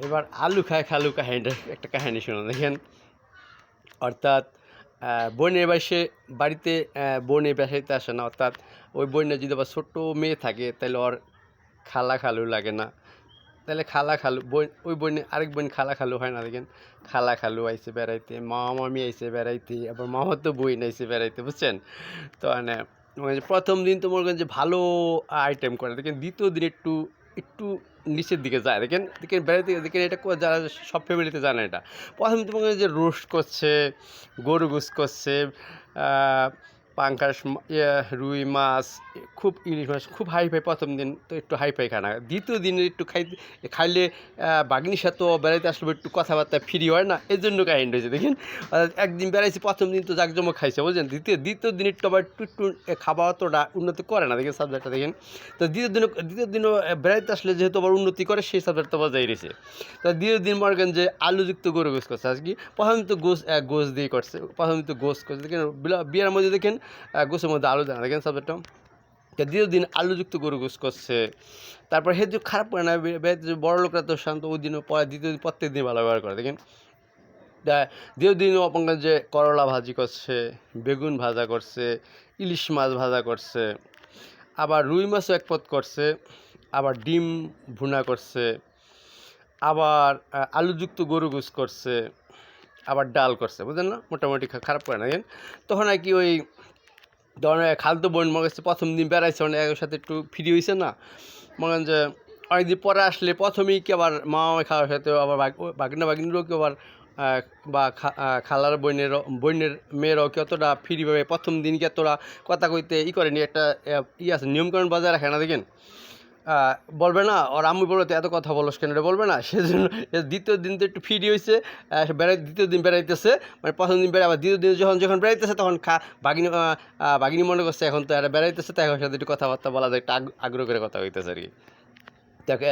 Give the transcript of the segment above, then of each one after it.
এবার আলু খায় খালু কাহিনীটা একটা কাহিনী শুনুন দেখেন। অর্থাৎ বোনের বাড়িতে বোনের বাসাইতে আসে না, অর্থাৎ ওই বোনের যদি আবার ছোট্ট মেয়ে থাকে তাহলে ওর খালা খালু লাগে না, তাহলে খালা খালু বোন ওই বোনে আরেক বোন খালা খালু হয় না দেখেন। খালা খালু আইসে বেড়াইতে, মামা মামি আইসে বেড়াইতে, আবার মামার তো বোন আইসে বেড়াইতে, বুঝছেন তো। প্রথম দিন তো মনে করেন যে ভালো আইটেম করে, দেখেন দ্বিতীয় দিন একটু একটু নিচের দিকে যায় দেখেন। দেখেন বেড়াইতে দেখেন, এটা যারা সব ফ্যামিলিতে জানে এটা। প্রথম তো মনে করেন যে রোস্ট করছে, গরু গোস করছে, পাঙ্কাশ রুই মাছ, খুব ইলিশ মাছ, খুব হাইফাই। প্রথম দিন তো একটু হাইফাই খানা, দ্বিতীয় দিনে একটু খাইলে বাগনির সাথে বেড়াইতে আসলে একটু কথাবার্তা ফ্রি হয় না, এই জন্য কাহিনী হয়েছে দেখেন। একদিন বেড়াইছি, প্রথম দিন তো জাকজমক খাইছে বুঝলেন, দ্বিতীয় দিন একটু আবার একটু খাওয়া অতটা উন্নতি করে না দেখেন সাবজেক্টটা দেখেন। তো দ্বিতীয় দিনও বেড়াইতে আসলে যেহেতু আবার উন্নতি করে, সেই সাবজেক্টটা বজায় রয়েছে। তো দ্বিতীয় দিন মনে করেন যে আলুযুক্ত গরু গোস করছে আজকে। প্রথম তো গোস দিয়ে করছে, প্রথম তো গোস করছে দেখেন, বিয়ের মধ্যে দেখেন গোসের মধ্যে আলু দেয় না দেখেন সাবজেক্টটা। দ্বিতীয় দিন আলুযুক্ত গরু গোস করছে। তারপর হেতু খারাপ করে না, বড় লোকরা তো শান্ত, ওই দিনও পরে দ্বিতীয় দিন প্রত্যেক দিন ভালো ব্যবহার করে দেখেন। দ্বিতীয় দিনও আপনার যে করলা ভাজি করছে, বেগুন ভাজা করছে, ইলিশ মাছ ভাজা করছে, আবার রুই মাছও এক পদ করছে, আবার ডিম ভুনা করছে, আবার আলুযুক্ত গরু গোস করছে, আবার ডাল করছে, বুঝলেন না। মোটামুটি খারাপ করে না দেখেন। তখন আর কি ওই ধরেন খালতো বোন মনে করছে প্রথম দিন বেড়াইছে, মানে এর সাথে একটু ফ্রি হয়েছে না, মনে করেন যে অনেকদিন পরে আসলে প্রথমেই কি আবার মামা খাওয়ার সাথে আবার বাগিনারও কি আবার বা খালার বোনের মেয়েরাও কি অতটা ফ্রিভাবে প্রথম দিন কি এতটা কথা কইতে করেনি, একটা আছে নিয়মকানুন বজায় রাখে না দেখেন। বলবে না, ওর আম্মু বলবে তো এত কথা বলস কেন, এটা বলবে না, সেজন্য দ্বিতীয় দিন তো একটু ফ্রি হয়েছে, দ্বিতীয় দিন বেড়াইতেছে, মানে প্রথম দিন বেড়ে আবার দ্বিতীয় দিন যখন বেড়াইতেছে তখন বাগিনী মনে করছে এখন তো এরা বেড়াইতেছে, তাই সাথে একটু কথাবার্তা বলা যায়, একটু আগ্রহ করে কথা হইতেছে আর কি। তাকে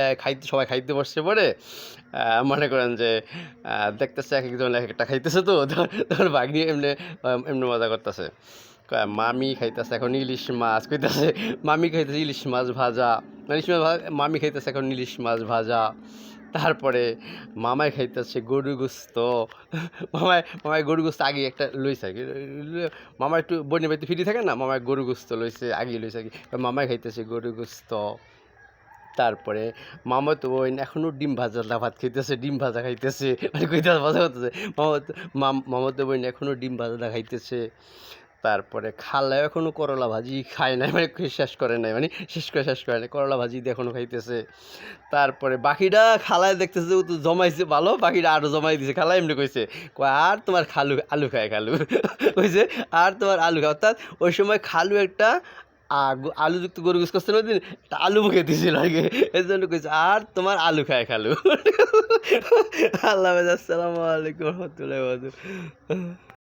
সবাই খাইতে বসছে পরে মনে করেন যে দেখতেছে এক একজন এক একটা খাইতেছে, তো তখন বাগনি এমনি এমনি মজা করতেছে। মামি খাইতেছে এখন ইলিশ মাছ, কইতেছে মামি খাইতেছে ইলিশ মাছ ভাজা, মামি খাইতেছে এখন ইলিশ মাছ ভাজা। তারপরে মামাই খাইতেছে গরু গোস্ত, মামায় গরু গোস্ত আগে একটা লইছে আর কি। মামা একটু বন্যা বাড়িতে ফিরে থাকে না, মামায় গরু গোস্ত লইছে আগে লইছে আর কি, মামাই খাইতেছে গরু গোস্ত। তারপরে মামাতো বোন এখনও ডিম ভাজা ভাত খাইতেছে, ডিম ভাজা খাইতেছে, মানে কইতেছে মজা করতেছে। মামাতো বোন এখনও ডিম ভাজা খাইতেছে। তারপরে খালাও এখনও করলা ভাজি খায় নাই, মানে শেষ করে নাই, মানে শেষ করে নাই, করলা ভাজি দিয়ে এখনও খাইতেছে। তারপরে বাকিটা খালায় দেখতেছে ও তো জমাইছে ভালো, বাকিটা আরও জমাই দিছে। খালা এমনি কইছে, আর তোমার আলু খায় খালু কইছে, আর তোমার আলু খায়। অর্থাৎ ওই সময় খালু একটা আলুযুক্ত গরু গোস করছে না, একটা আলু মুখে দিয়েছিল আর কি, এই জন্য কইছে আর তোমার আলু খায় খালু। আল্লাহ হাফেজ, আসসালামু আলাইকুম রহমতুল্লাহি ওয়া বারাকাতুহু।